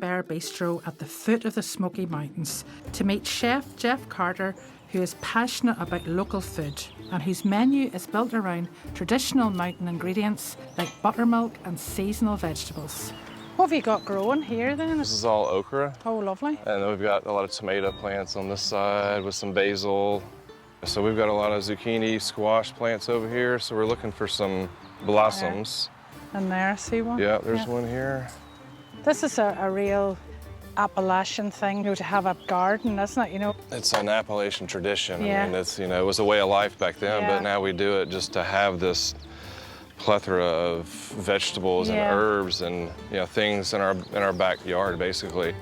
Bear Bistro at the foot of the Smoky Mountains to meet Chef Jeff Carter, who is passionate about local food and whose menu is built around traditional mountain ingredients like buttermilk and seasonal vegetables. What have you got growing here then? This is all okra. Oh, lovely. And then we've got a lot of tomato plants on this side with some basil. So we've got a lot of zucchini, squash plants over here. So we're looking for some blossoms. And there, see one? Yeah, there's one here. This is a real Appalachian thing, you know, to have a garden, isn't it? You know, it's an Appalachian tradition. Yeah. I mean, it's, you know, it was a way of life back then, but now we do it just to have this plethora of vegetables and herbs and, you know, things in our backyard, basically.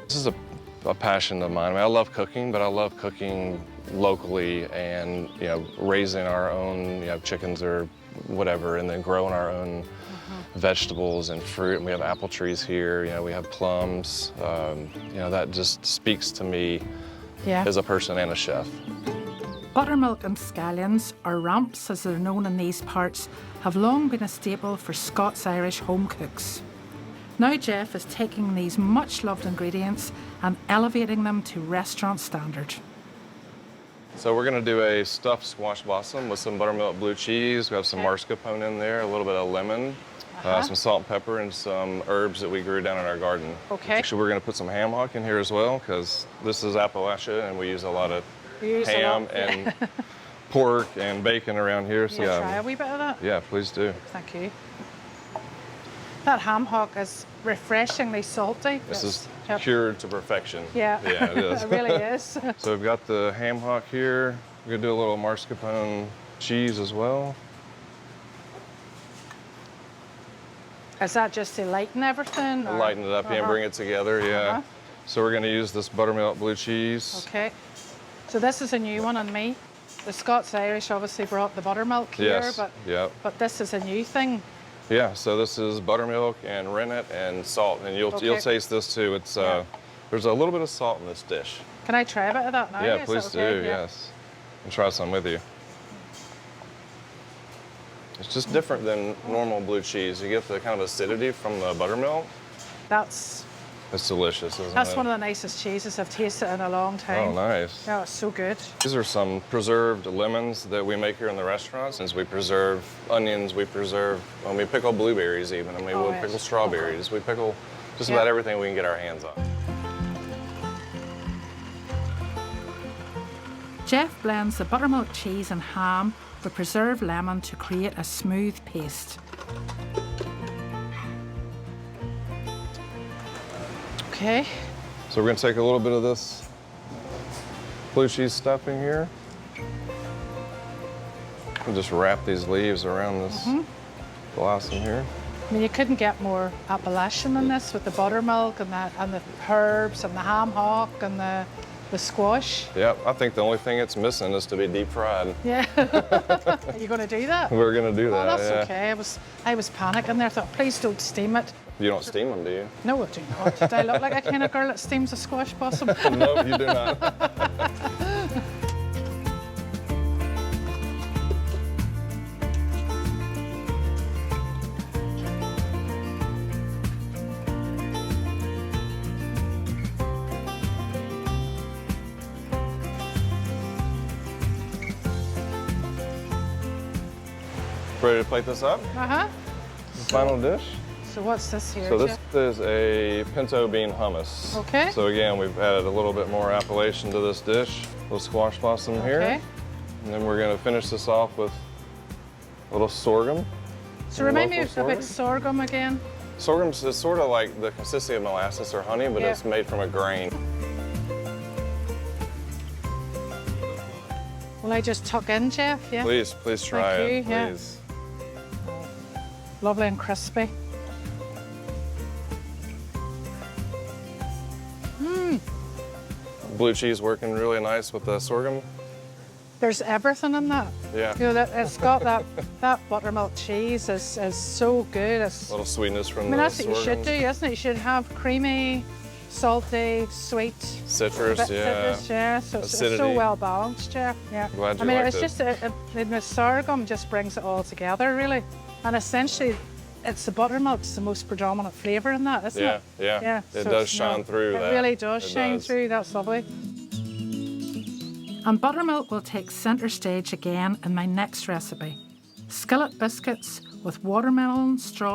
This is a passion of mine. I mean, I love cooking, but I love cooking locally and, you know, raising our own, you know, chickens or whatever, and then growing our own vegetables and fruit. And we have apple trees here, you know, we have plums. You know, that just speaks to me as a person and a chef. Buttermilk and scallions, or ramps as they're known in these parts, have long been a staple for Scots-Irish home cooks. Now Jeff is taking these much-loved ingredients and elevating them to restaurant standard. So we're going to do a stuffed squash blossom with some buttermilk blue cheese. We have some mascarpone in there, a little bit of lemon, some salt and pepper, and some herbs that we grew down in our garden. Okay. Actually, we're going to put some ham hock in here as well, because this is Appalachia, and we use a lot of ham and pork and bacon around here. So try a wee bit of that? Yeah, please do. Thank you. That ham hock is refreshingly salty. This is cured to perfection. Yeah, it is. It really is. So we've got the ham hock here. We're gonna do a little mascarpone cheese as well. Is that just to lighten everything? Or? Lighten it up and bring it together, So we're gonna use this buttermilk blue cheese. Okay. So this is a new one on me. The Scots-Irish obviously brought the buttermilk here, but this is a new thing. Yeah, so this is buttermilk and rennet and salt, and you'll taste this too. It's there's a little bit of salt in this dish. Can I try a bit of that now? Yeah, please do. Yes, and try some with you. It's just different than normal blue cheese. You get the kind of acidity from the buttermilk. It's delicious, isn't it? That's one of the nicest cheeses I've tasted in a long time. Oh, nice. Yeah, it's so good. These are some preserved lemons that we make here in the restaurant. Since we preserve onions, we pickle blueberries even. I mean, we'll pickle strawberries. We pickle just about everything we can get our hands on. Jeff blends the buttermilk cheese and ham with preserved lemon to create a smooth paste. Okay. So we're going to take a little bit of this blue cheese stuffing here. We'll just wrap these leaves around this blossom here. I mean, you couldn't get more Appalachian than this with the buttermilk and the herbs and the ham hock and the squash. Yeah, I think the only thing it's missing is to be deep fried. Yeah. Are you going to do that? We're going to do that. Oh, that's okay. I was panicking there. I thought, please don't steam it. You don't steam them, do you? No, I do not. Do I look like a kind of girl that steams a squash blossom? No, you do not. Ready to plate this up? Uh-huh. The final dish. So what's this here, So this Jeff? is a pinto bean hummus. Okay. So again, we've added a little bit more Appalachian to this dish. A little squash blossom here. And then we're going to finish this off with a little sorghum. So remind me about sorghum again. Sorghum is sort of like the consistency of molasses or honey, but it's made from a grain. Will I just tuck in, Jeff? Yeah. Please try it. Thank you. Please. Lovely and crispy. Blue cheese working really nice with the sorghum. There's everything in that. Yeah. You know, it's got that buttermilk cheese is so good. It's, a little sweetness from I mean, that's what you sorghum. should do, isn't it? You should have creamy, salty, sweet. Citrus, Citrus, yeah. So it's so well balanced, yeah. Glad you I mean, liked it's just the sorghum just brings it all together, really. And essentially, It's the buttermilk's the most predominant flavour in that, isn't it? Yeah. It does shine through that. It really does shine through. That's lovely. And buttermilk will take centre stage again in my next recipe. Skillet biscuits with watermelon, strawberry,